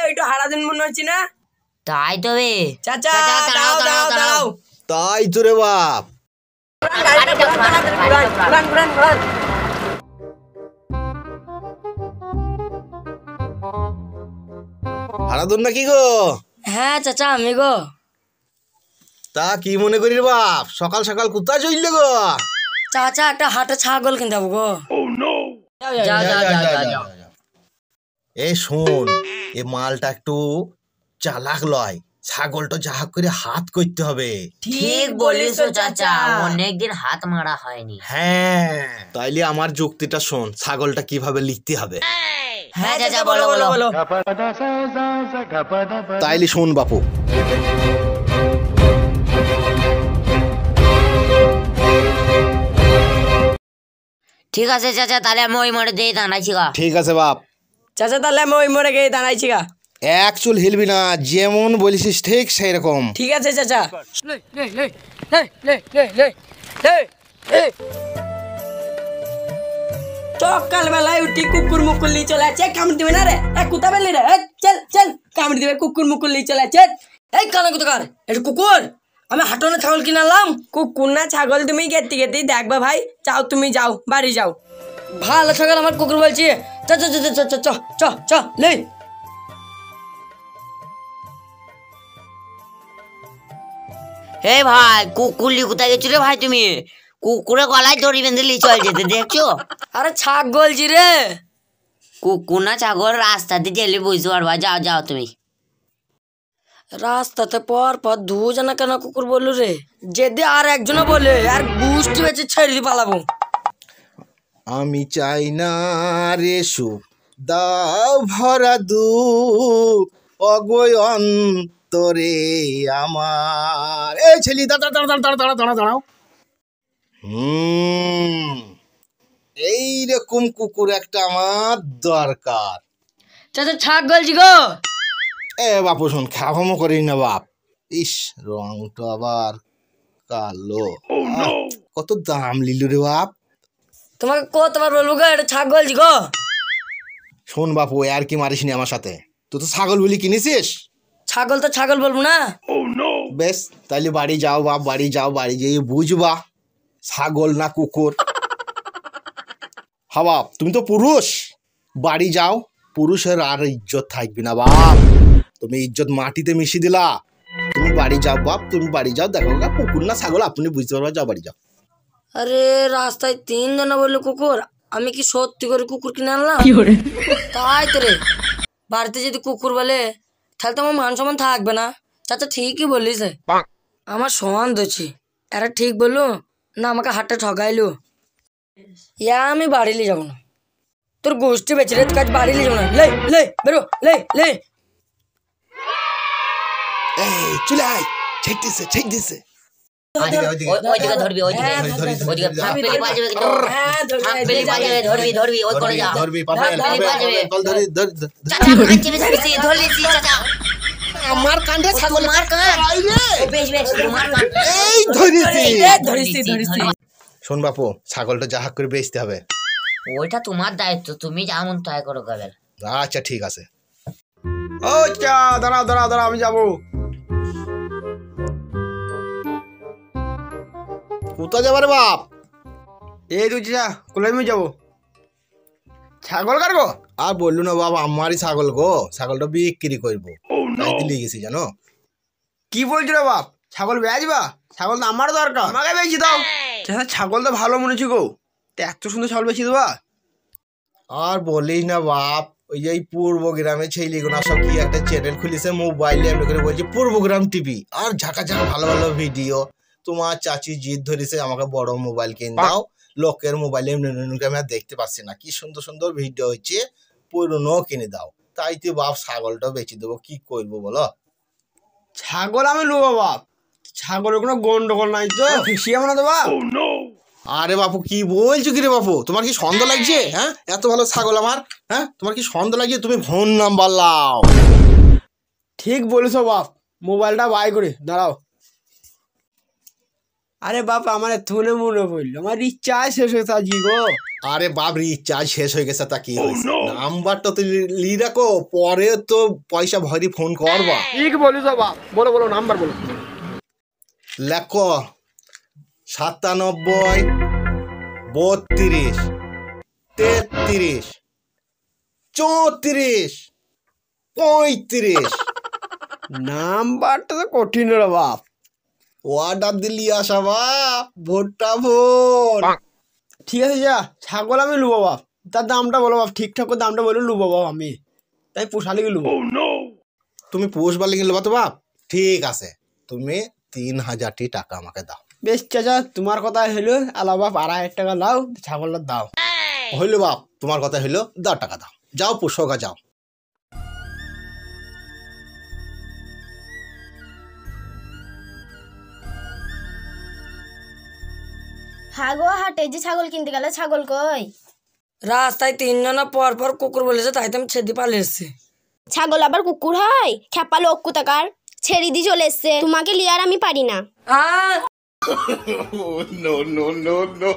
ওইটা হারাদিন মনে হচ্ছে না? তাই তো রে চাচা, দাঁড়াও দাঁড়াও দাঁড়াও। তাই তো রে বাপ। হারাদুন নাকি গো? হ্যাঁ চাচা আমি গো। তা কি মনে করি রে বাপ, সকাল সকাল কোথায় চললে গো? চাচা একটা হাটে ছাগল কিনতে যাবো গো। যাও যাও যাও যাও যাও। এই শোন, এই মালটা একটু চালাক লয়, ছাগলটা যা করে হাত করতে হবে। ঠিক বলিস চাচা, অনেকদিন হাত মারা হয়নি। হ্যাঁ, তাইলে আমার যুক্তিটা শোন, ছাগলটা কিভাবে লিখতে হবে। হ্যাঁ চাচা বলো বলো বলো। তাইলে শোন বাপু। ঠিক আছে চাচা, তাহলে আমি ওই মোড়ে দিয়ে দাঁড়াইছি গা। ঠিক আছে বাপ। চাচা তাহলে আমি ওই মোড়ে গিয়ে দাঁড়াইছি গা। এক চুল হিলবি না, যেমন বলিস ঠিক সেই রকম। ঠিক আছে চাচা। সকাল বেলায় উঠি কুকুর মুকুর নিয়ে চলে আছে, কামড় দিবে না রে? কুতা বেলি রে, চল চল কামড় দিবে, কুকুর মুকুর নিয়ে চলে আছে। এই কানা কুতকার, এটা কুকুর? আমি হাটনে ছাগল কিনালাম। কুকুর না ছাগল তুমি গেতে গেতেই দেখবা ভাই। যাও তুমি যাও, বাড়ি যাও। ভালো ছাগল আমার কুকুর বলছি। চ চ চ চ চ চ চ চ লে। হে ভাই, কুকুরলি কোথায় গেছো রে ভাই তুমি? কুকুরে গলায় দড়ি বেঁধে নিয়ে চল যেতে দেখছো? আরে ছাগল জি রে। কুকুর না ছাগল রাস্তাতে গেলে বুঝতে পারবা। যাও যাও তুমি। রাস্তাতে পর পর দুজনা কেন কুকুর বললু রে? যদি আর একজনে বলে আর গুষ্টি বেঁচে ছেড়ে দিয়ে পালাবো। আমি চাই না রে সুখ, দাও ভরা দুঃখ অগয় অন্তরে আমার। এই ছেলে দাঁড়া দাঁড়া দাঁড়া দাঁড়া দাঁড়া দাঁড়াও। এইরকম কুকুর একটা আমার দরকার। চাচা ছাগল জি গো। এ বাপু শোন, খাওয়ামো করি না বাপ। ইস, রংটা আবার কালো। কত দাম লিলু রে বাপ? তোমাকে কতবার বলবো গো, এটা ছাগল জি গো। শোন বাপু, আর কি মারিস নি আমার সাথে। তুই তো ছাগল বলি কিনেছিস। ছাগল তো ছাগল বলবো না। বেশ, তাহলে বাড়ি যাও বাপ, বাড়ি যাও, বাড়ি যেয়ে বুঝবা ছাগল না কুকুর। হ্যাঁ বাপ, তুমি তো পুরুষ, বাড়ি যাও। পুরুষের আর ইজ্জত থাকবে না বাপ, তুমি ইজ্জত মাটিতে মিশিয়ে দিলা। তুমি বাড়ি যাও বাপ, তুমি বাড়ি যাও, দেখো গা কুকুর না ছাগল আপনি বুঝতে পারবা। যাও বাড়ি যাও। আরে রাস্তায় তিনজনে বললো কুকুর, আমি কি সত্যি করে কুকুর কিনে আনলাম? তাই তো রে, বাড়িতে যদি কুকুর বলে তাহলে তো আমার মান সম্মান থাকবে না। চাচা ঠিকই বলিস, আমার সমান দোষী। এরা ঠিক বললো না আমাকে হাটে ঠগাইলো। ইয়া আমি বাড়িলে যাবো না, তোর গোষ্ঠী বেঁচে রে, কাজ বাড়িলে যাবো না। লে লে বেরো, লে লে। এই চলে আয়, ছেক দিছে ছেক দিছে। ওইদিকে ধরবি, ওইদিকে ওইদিকে ফাঁপেলি বাজবে কিন্তু। ফাঁপেলি বাজবে, ধরবি ধরবি, ওই করে যা। ধরবি পাপে পাপে কল ধরি ধর। চাচা কাঁচে ধরছি, ধরলিছি চাচা। আমার কাঁধে ছাগল মার কান। বেশ বেশ, মার কান। এই ধরিছি ধরিছি ধরিছি। শোন বাপু, ছাগলটা যাহা করে বেচতে হবে। ওইটা তোমার দায়িত্ব, তুমি যেমন তাই করো গাবেল। আচ্ছা ঠিক আছে। ও চা, দাঁড়াও দাঁড়াও দাঁড়াও, আমি যাবো। কোথা যাবার বাপ? এই তুই চা, কোথায় আমি যাবো? ছাগল কাটবো? আর বললু না বাবা, আমারই ছাগল গো, ছাগলটা বিক্রি করবো, তাই দিলে গেছি জানো। কি বলছো রে বাপ, ছাগল বেচবা? ছাগল তো আমার দরকার, আমাকে বেচি দাও। ছাগল তো ভালো মনে হচ্ছে গো, তো এত সুন্দর ছাগল বেচি দেবা? আর বলিস না বাপ, ওই যে পূর্ব গ্রামে ছেলেগুনা সব কি একটা চ্যানেল খুলেছে মোবাইলে, এমনি করে বলছে পূর্বগ্রাম টিভি, আর ঝাঁকা ঝাঁকা ভালো ভালো ভিডিও। তোমার চাচি জিদ ধরেছে আমাকে বড় মোবাইল কিনে দাও, লোকের মোবাইলে এমনি আমি আর দেখতে পাচ্ছি না, কি সুন্দর সুন্দর ভিডিও হচ্ছে, পুরনো কিনে দাও। তাই তো বাপ ছাগলটা বেচে দেবো, কি করবো বলো। ছাগল আমি নেবো বাপ, ছাগলের কোনো গন্ডগোল নাই তো, ফিসিয়ে মনে দেবা? আরে বাপু কি বলছো কি রে বাপু, তোমার কি সন্দেহ লাগছে? হ্যাঁ, এত ভালো ছাগল আমার, হ্যাঁ তোমার কি সন্দেহ লাগছে? তুমি ফোন নাম্বার লাও। ঠিক বলেছো বাপ, মোবাইলটা বাই করে দাঁড়াও। আরে বাপ আমার এতক্ষণে মনে পড়লো আমার রিচার্জ শেষ হয়েছে আজকে গো। আরে বাপ রিচার্জ শেষ হয়ে গেছে তা কি হয়েছে? নাম্বারটা তো লি রাখো, পরে তো পয়সা ভরি ফোন করবা। ঠিক বলিস বাপ, বলো বলো নাম্বার বলো। লেখো 97 32 33 34 35। নাম্বারটা তো কঠিন রে বাপ। অর্ডার দিলি আসা বাপ, ভোটটা ভোট। ঠিক আছে যা, ছাগল আমি লুবো বাপ, তার দামটা বলো বাপ, ঠিকঠাক করে দামটা বলে লুবো বাপ, আমি তাই পোষালে কি লুবো। তুমি পোষবার লেগে নেবা তো বাপ? ঠিক আছে, তুমি 3000টি টাকা আমাকে দাও। বেশ চাচা তোমার কথা হইলো, আলা বাপ 2500 টাকা লাও, ছাগলটা দাও। হইলো বাপ, তোমার কথা হইলো, দাও টাকা দাও, যাও পোষোগা যাও। হাগো হাটে যে ছাগল কিনতে গেলে ছাগল কই? রাস্তায় তিনজনা পর পর কুকুর বলেছে, তাই তো আমি ছেড়ে পালিয়ে এসছি। ছাগল আবার কুকুর হয়? খেপা লোক কোথাকার, ছেড়ে দিয়ে চলে এসছে, তোমাকে লিয়ার আমি পারি না। No, no, no, no.